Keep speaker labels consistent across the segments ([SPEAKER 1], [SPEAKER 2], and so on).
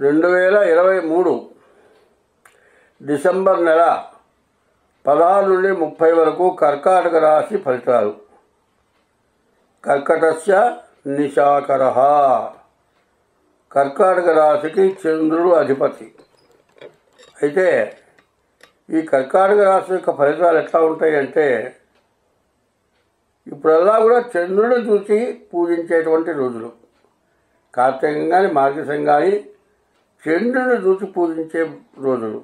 [SPEAKER 1] 2023 December నెల 16 నుండి 30 వరకు కర్కాటక రాశి ఫలితాలు. కర్కటస్య నిశాకరః. కర్కాటక రాశికి చంద్రుడు అధిపతి. అయితే ఈ కర్కాటక రాశి యొక్క ఫలితాలు ఎట్లా ఉంటాయంటే, ఇప్పుడల్లా కూడా చంద్రుడిని చూసి పూజించేటువంటి రోజులు. కార్తీకం కానీ మార్గశిరం కానీ చంద్రుడిని చూసి పూజించే రోజులు.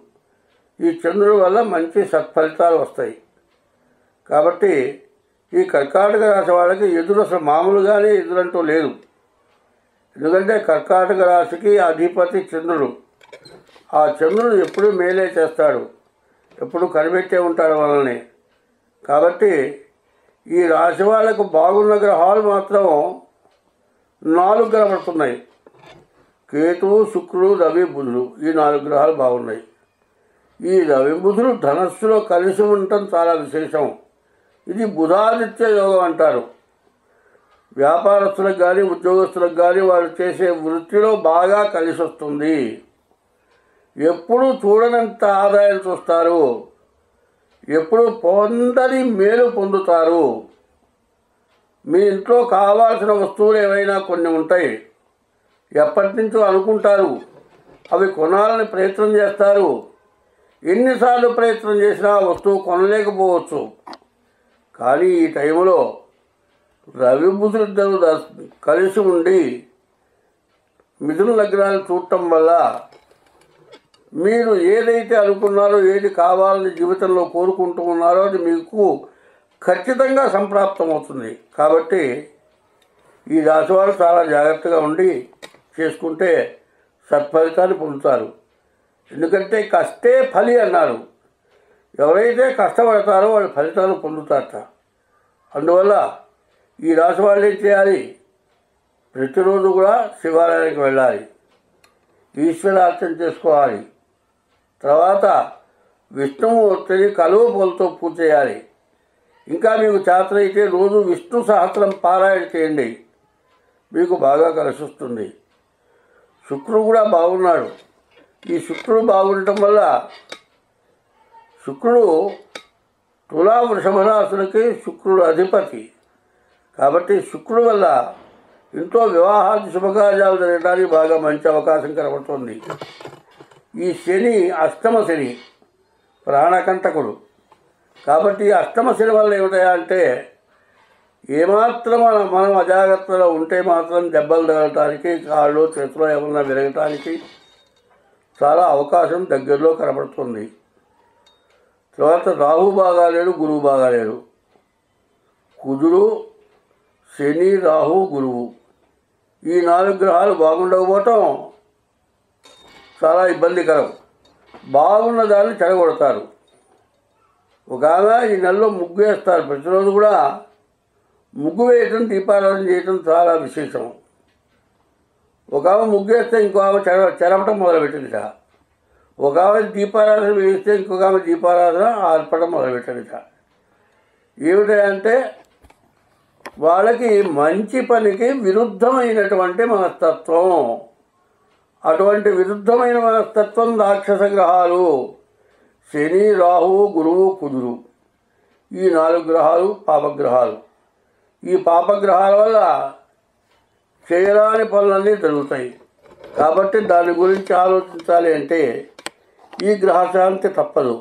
[SPEAKER 1] ఈ చంద్రుడి వల్ల మంచి సత్ఫలితాలు వస్తాయి. కాబట్టి ఈ కర్కాటక రాశి వాళ్ళకి ఎదురు అసలు మామూలుగానే ఎదురంటూ లేదు. ఎందుకంటే కర్కాటక రాశికి అధిపతి చంద్రుడు. ఆ చంద్రుడు ఎప్పుడూ మేలే చేస్తాడు, ఎప్పుడు కనిపెట్టే ఉంటాడు వలనే. కాబట్టి ఈ రాశి వాళ్ళకు బాగున్న గ్రహాలు మాత్రం 4 కనబడుతున్నాయి. కేతువు, శుక్రుడు, రవి, బుధుడు. ఈ 4 గ్రహాలు బాగున్నాయి. ఈ రవి బుధుడు ధనస్సులో కలిసి ఉండటం చాలా విశేషం. ఇది బుధాదిత్య యోగం అంటారు. వ్యాపారస్తులకు కానీ ఉద్యోగస్తులకు కానీ వాళ్ళు చేసే వృత్తిలో బాగా కలిసి వస్తుంది. ఎప్పుడు చూడనంత ఆదాయం చూస్తారు, ఎప్పుడు పొందని మేలు పొందుతారు. మీ ఇంట్లో కావాల్సిన వస్తువులు ఏవైనా కొన్ని ఉంటాయి, ఎప్పటి నుంచో అనుకుంటారు, అవి కొనాలని ప్రయత్నం చేస్తారు. ఎన్నిసార్లు ప్రయత్నం చేసినా ఆ వస్తువు కొనలేకపోవచ్చు. కానీ ఈ టైంలో రవి బుధులిద్దరూ కలిసి ఉండి మిథున లగ్నాలు చూడటం వల్ల మీరు ఏదైతే అనుకున్నారో, ఏది కావాలని జీవితంలో కోరుకుంటూ ఉన్నారో అది మీకు ఖచ్చితంగా సంప్రాప్తం అవుతుంది. కాబట్టి ఈ రాశివారు చాలా జాగ్రత్తగా ఉండి చేసుకుంటే సత్ఫలితాలు పొందుతారు. ఎందుకంటే కష్టే ఫలి అన్నారు. ఎవరైతే కష్టపడతారో వాళ్ళు ఫలితాలు పొందుతారట. అందువల్ల ఈ రాశి వాళ్ళు ఏం చేయాలి? ప్రతిరోజు కూడా శివాలయానికి వెళ్ళాలి, ఈశ్వరార్చన చేసుకోవాలి. తర్వాత విష్ణుమూర్తిని కలువ పూలతో పూజ చేయాలి. ఇంకా మీకు చేతనైతే రోజు విష్ణు సహస్రం పారాయణ చేయండి, మీకు బాగా కలిసి వస్తుంది. శుక్రుడు కూడా బాగున్నాడు. ఈ శుక్రుడు బాగుండటం వల్ల శుక్రుడు తులా వృషభ రాశులకి శుక్రుడు అధిపతి. కాబట్టి శుక్రుడు వల్ల ఇంట్లో వివాహాది శుభకార్యాలు జరగడానికి బాగా మంచి అవకాశం కనబడుతుంది. ఈ శని అష్టమ శని ప్రాణకంటకుడు. కాబట్టి అష్టమ శని వల్ల ఏమిటా అంటే, ఏమాత్రం మనం అజాగ్రత్తలో ఉంటే మాత్రం దెబ్బలు తగలటానికి, కాళ్ళు చేతిలో ఏమన్నా విరగటానికి చాలా అవకాశం దగ్గరలో కనబడుతుంది. తర్వాత రాహు బాగాలేడు, గురువు బాగాలేడు. కుజుడు, శని, రాహు, గురువు ఈ 4 గ్రహాలు బాగుండకపోవటం చాలా ఇబ్బందికరం. బాగున్న దాన్ని చెడగొడతారు. ఒక ఆమె ఈ నెలలో ముగ్గు వేస్తారు. ప్రతిరోజు కూడా ముగ్గు వేయటం, దీపారాధన చేయటం చాలా విశేషం. ఒక ఆమె ముగ్గు వేస్తే ఇంకో ఆమె చెరపటం మొదలుపెట్టిందిట. ఒక ఆమె దీపారాధన వేస్తే ఇంకొక ఆమె దీపారాధన ఆర్పడం మొదలుపెట్టిందిట. ఏమిటంటే వాళ్ళకి మంచి పనికి విరుద్ధమైనటువంటి మనస్తత్వం. అటువంటి విరుద్ధమైన మనస్తత్వం రాక్షస గ్రహాలు శని, రాహు, గురువు, కుజుడు. ఈ 4 గ్రహాలు పాపగ్రహాలు. ఈ పాపగ్రహాల వల్ల చేయరాని పనులన్నీ జరుగుతాయి. కాబట్టి దాని గురించి ఆలోచించాలి అంటే ఈ గ్రహశాంతి తప్పదు.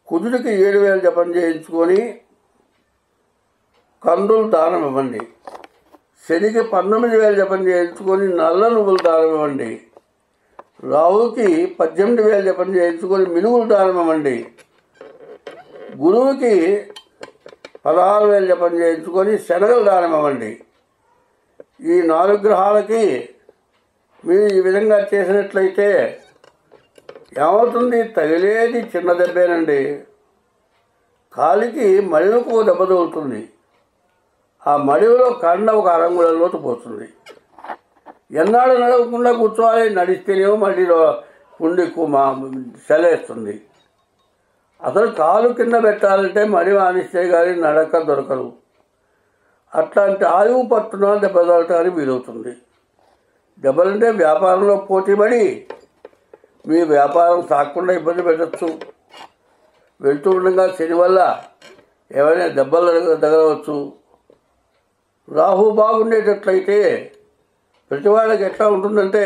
[SPEAKER 1] కుజుడికి 7,000 జపం చేయించుకొని కందులు దానం ఇవ్వండి. శనికి 19,000 జపం చేయించుకొని నల్ల నువ్వులు దానం ఇవ్వండి. రాహుకి 18,000 జపం చేయించుకొని మినుగులు దానం ఇవ్వండి. గురువుకి 16,000 జపం చేయించుకొని శనగలు దానం ఇవ్వండి. ఈ 4 గ్రహాలకి మీరు ఈ విధంగా చేసినట్లయితే ఏమవుతుంది? తగిలేది చిన్న దెబ్బేనండి. కాలికి మడివకు దెబ్బ తగులుతుంది. ఆ మడివలో కండ ఒక అరంగుళంలోకి పోతుంది. ఎన్నాడు నడవకుండా కూర్చోవాలి, నడిస్తేనేమో మడిలో ఉండి సెలేస్తుంది. అసలు కాలు కింద పెట్టాలంటే మడి వానిస్తే కానీ నడక దొరకదు. అట్లాంటి ఆయువు పట్టున దెబ్బ తగలటానికి వీలవుతుంది. దెబ్బలంటే వ్యాపారంలో పోటీపడి మీ వ్యాపారం సాగకుండా ఇబ్బంది పెట్టచ్చు. వెళ్తూ ఉండగా శని వల్ల ఏమైనా దెబ్బలు తగలవచ్చు. రాహు బాగుండేటట్లయితే ప్రతి వాళ్ళకి ఎట్లా ఉంటుందంటే,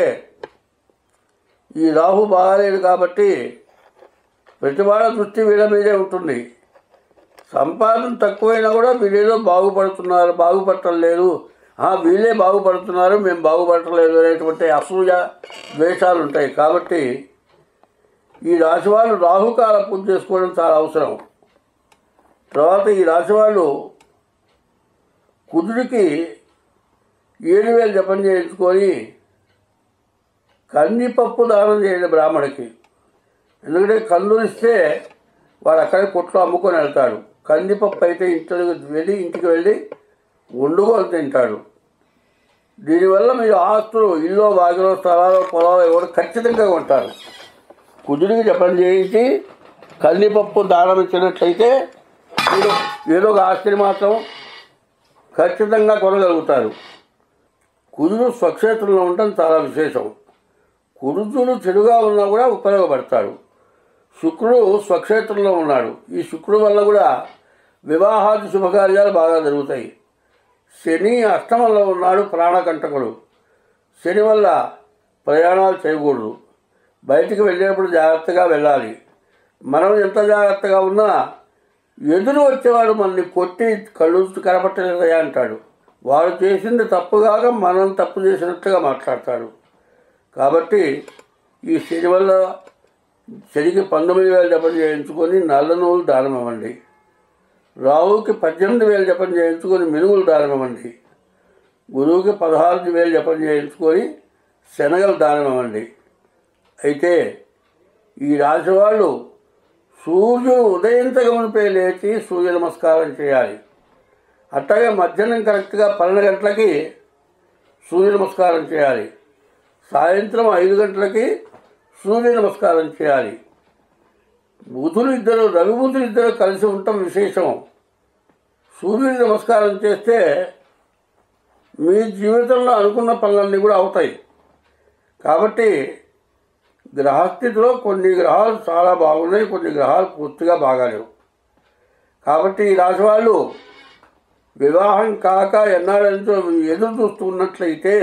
[SPEAKER 1] ఈ రాహు బాగాలేదు కాబట్టి ప్రతి వాళ్ళ దృష్టి వీళ్ళ మీదే ఉంటుంది. సంపాదన తక్కువైనా కూడా వీళ్ళేదో బాగుపడటం లేదు, వీళ్ళే బాగుపడుతున్నారు, మేము బాగుపడటలేదు అనేటువంటి అసూయ ద్వేషాలు ఉంటాయి. కాబట్టి ఈ రాశి వాళ్ళు రాహుకాల పూజ చేసుకోవడం చాలా అవసరం. తర్వాత ఈ రాశి వాళ్ళు కుజుడికి 7,000 జపం చేయించుకొని కందిపప్పు దానం చేయండి బ్రాహ్మడికి. ఎందుకంటే కందులిస్తే వాడు అక్కడే కొట్లో అమ్ముకొని వెళ్తాడు. కందిపప్పు అయితే ఇంటికి వెళ్ళి వండుకొని తింటాడు. దీనివల్ల మీరు ఆస్తులు, ఇల్లు, వాకిలో, స్థలాలు, పొలాలు ఎవరు ఖచ్చితంగా కొంటారు. కుజుడికి జపం చేయించి కందిపప్పు దానం ఇచ్చినట్లయితే మీరు ఏదో ఒక ఆస్తిని మాత్రం ఖచ్చితంగా కొనగలుగుతారు. కుజుడు స్వక్షేత్రంలో ఉండటం చాలా విశేషం. కుజుడు చెడుగా ఉన్నా కూడా ఉపయోగపడతాడు. శుక్రుడు స్వక్షేత్రంలో ఉన్నాడు. ఈ శుక్రుడు వల్ల కూడా వివాహాది శుభకార్యాలు బాగా జరుగుతాయి. శని అష్టమంలో ఉన్నాడు, ప్రాణకంటకుడు. శని వల్ల ప్రయాణాలు చేయకూడదు. బయటికి వెళ్ళేటప్పుడు జాగ్రత్తగా వెళ్ళాలి. మనం ఎంత జాగ్రత్తగా ఉన్నా ఎదురు వచ్చేవాడు మనల్ని కొట్టి కళ్ళు కనపట్టలేదయా అంటాడు. వాడు చేసింది తప్పుగాక మనం తప్పు చేసినట్టుగా మాట్లాడతాడు. కాబట్టి ఈ శని వల్ల శనికి 19,000 జపం చేయించుకొని నల్ల నువ్వులు దానం ఇవ్వండి. రాహుకి 18,000 జపం చేయించుకొని మినుగులు దానం ఇవ్వండి. గురువుకి 16,000 జపం చేయించుకొని శనగలు దానం ఇవ్వండి. అయితే ఈ రాశి వాళ్ళు సూర్యుడు ఉదయించకమునిపై లేచి సూర్య నమస్కారం చేయాలి. అట్లాగే మధ్యాహ్నం కరెక్ట్గా 12 గంటలకి సూర్య నమస్కారం చేయాలి. సాయంత్రం 5 గంటలకి సూర్య నమస్కారం చేయాలి. రవి బుధులు ఇద్దరు కలిసి ఉండటం విశేషం. సూర్యుడి నమస్కారం చేస్తే మీ జీవితంలో అనుకున్న పనులన్నీ కూడా అవుతాయి. కాబట్టి గ్రహస్థితిలో కొన్ని గ్రహాలు చాలా బాగున్నాయి, కొన్ని గ్రహాలు పూర్తిగా బాగాలేవు. కాబట్టి ఈ రాశి వాళ్ళు వివాహం కాక ఎన్నాళ్ళంతో ఎదురు చూస్తూ ఉన్నట్లయితే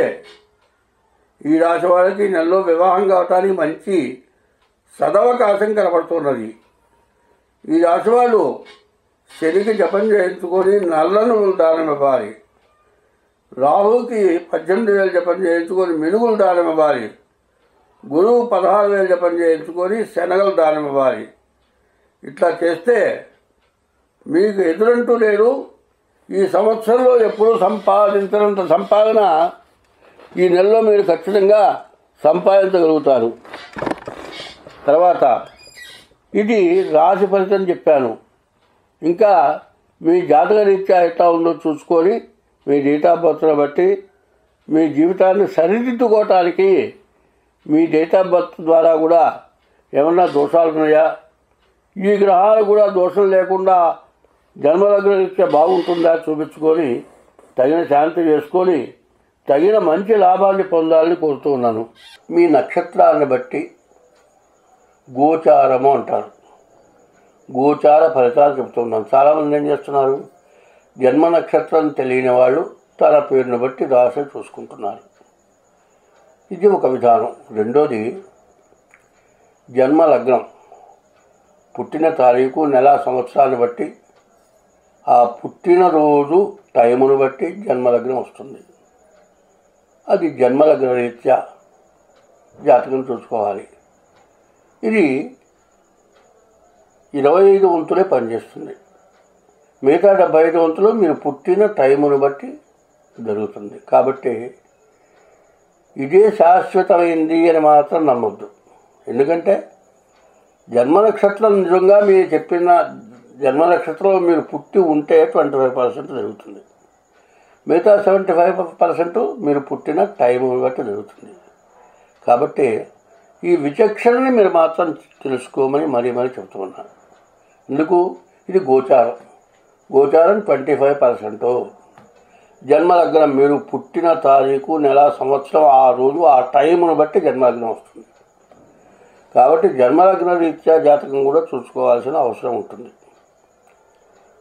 [SPEAKER 1] ఈ రాశి వాళ్ళకి నెలలో వివాహం కావటానికి మంచి సదవకాశం కనబడుతున్నది. ఈ రాశి వాళ్ళు శనికి జపం చేయించుకొని నల్ల నువ్వులు దానం ఇవ్వాలి. రాహుకి 18,000 జపం చేయించుకొని మినుగులు దానం ఇవ్వాలి. గురువు 16,000 జపం చేయించుకొని శనగలు దానం ఇవ్వాలి. ఇట్లా చేస్తే మీకు ఎదురంటూ లేదు. ఈ సంవత్సరంలో ఎప్పుడూ సంపాదించినంత సంపాదన ఈ నెలలో మీరు ఖచ్చితంగా సంపాదించగలుగుతారు. తర్వాత ఇది రాశి ఫలితం చెప్పాను. ఇంకా మీ జాతక రీత్యా ఎట్లా ఉందో చూసుకొని మీ డేట్ ఆఫ్ బర్త్ను బట్టి మీ జీవితాన్ని సరిదిద్దుకోవటానికి మీ డేట్ ఆఫ్ బర్త్ ద్వారా కూడా ఏమన్నా దోషాలు ఉన్నాయా, ఈ గ్రహాలు కూడా దోషం లేకుండా జన్మలగ్న రీత్యా బాగుంటుందా చూపించుకొని తగిన శాంతి చేసుకొని తగిన మంచి లాభాన్ని పొందాలని కోరుతూ ఉన్నాను. మీ నక్షత్రాన్ని బట్టి గోచారము అంటారు. గోచార ఫలితాలు చెప్తున్నాను. చాలామంది ఏం చేస్తున్నారు, జన్మ నక్షత్రం తెలియని వాళ్ళు తన పేరును బట్టి రాశి చూసుకుంటున్నారు. ఇది ఒక విధానం. రెండోది జన్మ లగ్నం, పుట్టిన తారీఖు, నెల, సంవత్సరాన్ని బట్టి ఆ పుట్టినరోజు టైమును బట్టి జన్మలగ్నం వస్తుంది. అది జన్మలగ్న రీత్యా జాతకం చూసుకోవాలి. ఇది 25 వంతులే పనిచేస్తుంది. మిగతా 75 వంతులు మీరు పుట్టిన టైమును బట్టి జరుగుతుంది. కాబట్టి ఇదే శాశ్వతమైంది అని మాత్రం నమ్మొద్దు. ఎందుకంటే జన్మ నక్షత్రం నిజంగా మీరు చెప్పిన జన్మ నక్షత్రంలో మీరు పుట్టి ఉంటే 25% జరుగుతుంది. మిగతా 75% మీరు పుట్టిన టైం బట్టి జరుగుతుంది. కాబట్టి ఈ విచక్షణని మీరు మాత్రం తెలుసుకోమని మరీ చెప్తున్నాను. ఎందుకు, ఇది గోచారం. గోచారం 25%. జన్మలగ్నం మీరు పుట్టిన తారీఖు, నెల, సంవత్సరం, ఆ రోజు, ఆ టైంను బట్టి జన్మలగ్నం వస్తుంది. కాబట్టి జన్మలగ్న రీత్యా జాతకం కూడా చూసుకోవాల్సిన అవసరం ఉంటుంది.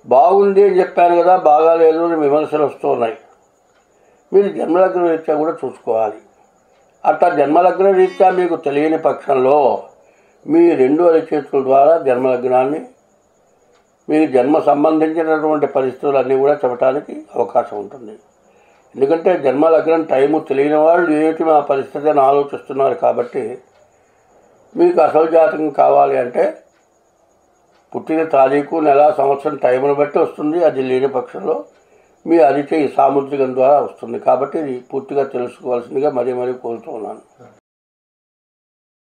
[SPEAKER 1] బాగుంది అని చెప్పాను కదా, బాగాలేదు అని విమర్శలు వస్తూ ఉన్నాయి. మీరు జన్మలగ్న రీత్యా కూడా చూసుకోవాలి. అట్లా జన్మలగ్న రీత్యా మీకు తెలియని పక్షంలో మీ 2 అరిచేతుల ద్వారా జన్మలగ్నాన్ని, మీకు జన్మ సంబంధించినటువంటి పరిస్థితులన్నీ కూడా చెప్పడానికి అవకాశం ఉంటుంది. ఎందుకంటే జన్మలగ్నం టైము తెలియని వాళ్ళు ఏమిటి మా పరిస్థితి అని ఆలోచిస్తున్నారు. కాబట్టి మీకు అసలు జాతకం కావాలి అంటే పుట్టిన తారీఖు, నెల, సంవత్సరం టైంను బట్టి వస్తుంది. అది లేని పక్షంలో మీ అరిచేయి సాముద్రికం ద్వారా వస్తుంది. కాబట్టి ఇది పూర్తిగా తెలుసుకోవాల్సిందిగా మరీ కోరుతూ ఉన్నాను.